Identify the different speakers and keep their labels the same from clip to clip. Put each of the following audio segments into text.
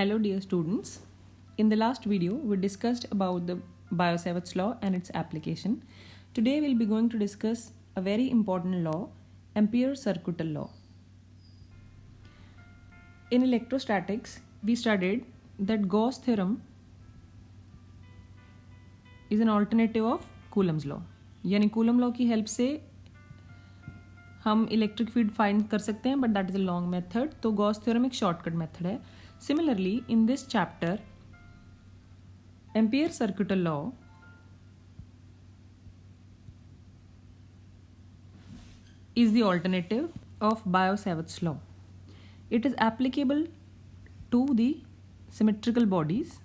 Speaker 1: Hello dear students. In the last video we discussed about the Biot-Savart's law and its application. Today we'll be going to discuss a very important law, Ampere-Circuital law. In electrostatics we studied that Gauss theorem is an alternative of Coulomb's law. यानी coulomb law की help से हम electric field find कर सकते हैं, but that is a long method. तो Gauss theorem एक shortcut method है. Similarly in this chapter ampere circuital law is the alternative of Biot-Savart's law. It is applicable to the symmetrical bodies.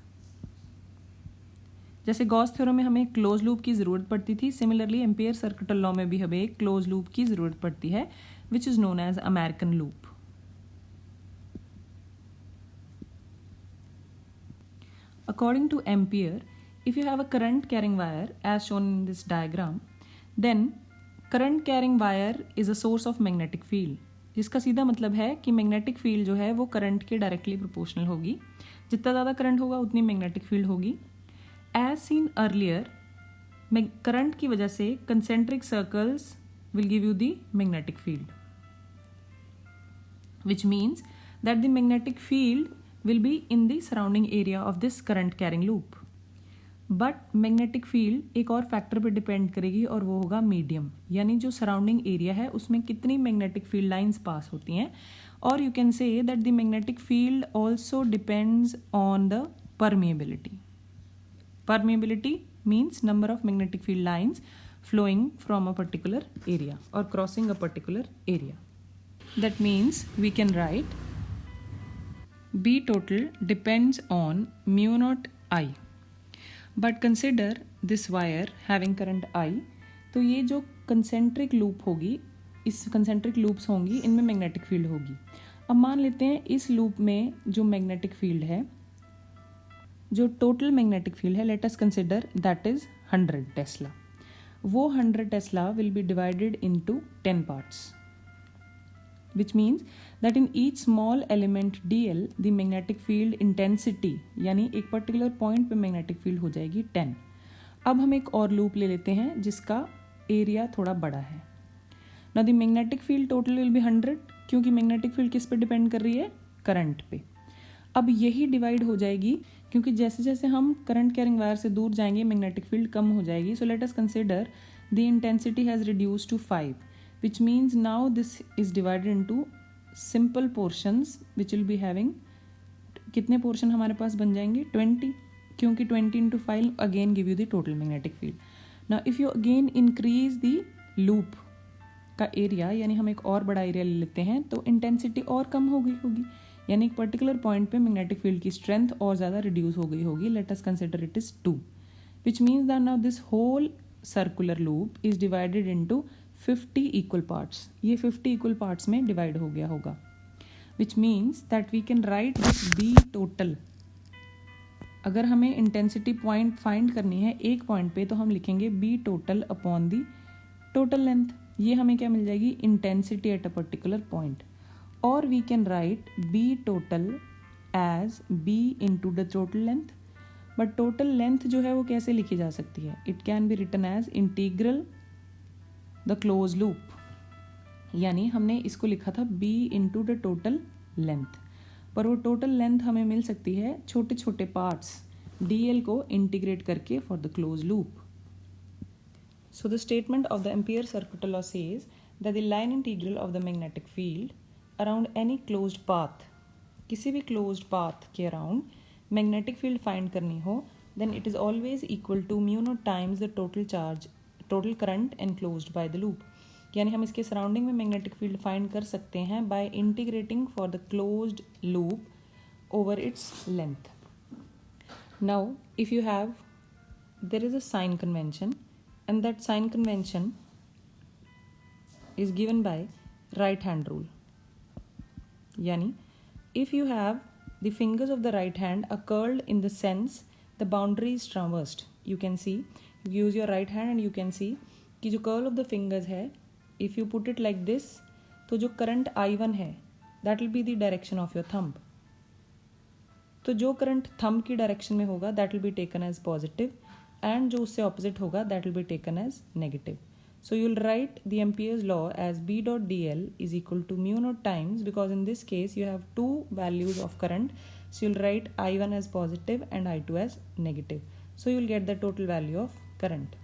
Speaker 1: जैसे Gauss theorem में हमें close loop की ज़रूरत पड़ती थी, सिमिलरली एम्पियर सर्किटल लॉ में भी हमें एक क्लोज लूप की ज़रूरत पड़ती है, which is known as Amperean loop. According to Ampere, if you have a current carrying wire as shown in this diagram, then current carrying wire is a source of magnetic field. जिसका सीधा मतलब है कि magnetic field जो है वो current के directly proportional होगी. जितना ज़्यादा करंट होगा उतनी मैग्नेटिक फील्ड होगी. As seen earlier, करंट की वजह से concentric circles will give you the magnetic field, which means that the magnetic field will be in the surrounding area of this current carrying loop. But magnetic field एक और factor पे depend करेगी और वो होगा मीडियम, यानी जो surrounding area है उसमें कितनी मैग्नेटिक फील्ड लाइंस पास होती हैं. और you can say that the magnetic field also depends on the permeability. Permeability means number of magnetic field lines flowing from a particular area or crossing a particular area. That means we can write B total depends on mu naught I. But consider this wire having current I. तो ये जो concentric loop होगी, इस concentric loops होंगी, इनमें magnetic field होगी. अब मान लेते हैं इस loop में जो magnetic field है, जो टोटल मैग्नेटिक फील्ड है, late us consider that is 100 Tesla. वो 100 Tesla will be divided into 10 parts, which means that in each small element dl the magnetic field intensity, यानी एक पर्टिकुलर पॉइंट पे magnetic field हो जाएगी 10. अब हम एक और लूप ले लेते हैं जिसका एरिया थोड़ा बड़ा है. ना the magnetic field total will be 100, क्योंकि मैग्नेटिक फील्ड किस पे डिपेंड कर रही है? करंट पे. अब यही डिवाइड हो जाएगी क्योंकि जैसे जैसे हम करंट कैरिंग वायर से दूर जाएंगे मैग्नेटिक फील्ड कम हो जाएगी. So let us consider the intensity has reduce to 5, which means now this is divided into simple portions which will be having, कितने पोर्शन हमारे पास बन जाएंगे? 20, क्योंकि 20 into 5 again give you the total magnetic field. Now if you again increase the loop का area, यानी हम एक और बड़ा एरिया ले लेते हैं, तो इंटेंसिटी और कम हो गई होगी, यानी एक पर्टिकुलर पॉइंट पे मैग्नेटिक फील्ड की स्ट्रेंथ और ज़्यादा रिड्यूस हो गई होगी. Let us consider it is 2, which means that now this whole circular loop is divided into 50 equal parts. ये 50 इक्वल पार्ट्स में डिवाइड हो गया होगा, which means that we can write this B total. अगर हमें इंटेंसिटी पॉइंट फाइंड करनी है एक पॉइंट पे, तो हम लिखेंगे B total upon the total length. ये हमें क्या मिल जाएगी? Intensity at a particular point. Or we can write B total as B into the total length. But total length जो है वो कैसे लिखी जा सकती है? It can be written as integral the closed loop. यानी हमने इसको लिखा था B into the total length, पर वो total length हमें मिल सकती है छोटे छोटे parts dl को इंटीग्रेट करके for the closed loop. So the statement of the Ampere-Circuital law says that the line integral of the magnetic field around any closed path, किसी भी क्लोज्ड पाथ के अराउंड मैग्नेटिक फील्ड फाइंड करनी हो, then it is always equal to mu naught times the total charge, total current enclosed by the loop. यानी हम इसके surrounding में magnetic field find कर सकते हैं by integrating for the closed loop over its length. Now if you have, there is a sign convention and that sign convention is given by right hand rule. Yani, if you have the fingers of the right hand are curled in the sense the boundary is traversed, you can see, you use your right hand and you can see कि जो curl of the fingers है, if you put it like this, तो जो current I1 है that will be the direction of your thumb. तो जो current thumb की direction में होगा that will be taken as positive and जो उससे ऑपोजिट होगा that will be taken as negative. So you'll write the Ampere's law as B dot dl is equal to mu naught times, because in this case you have two values of current. So you'll write I1 as positive and I2 as negative. So you'll get the total value of current.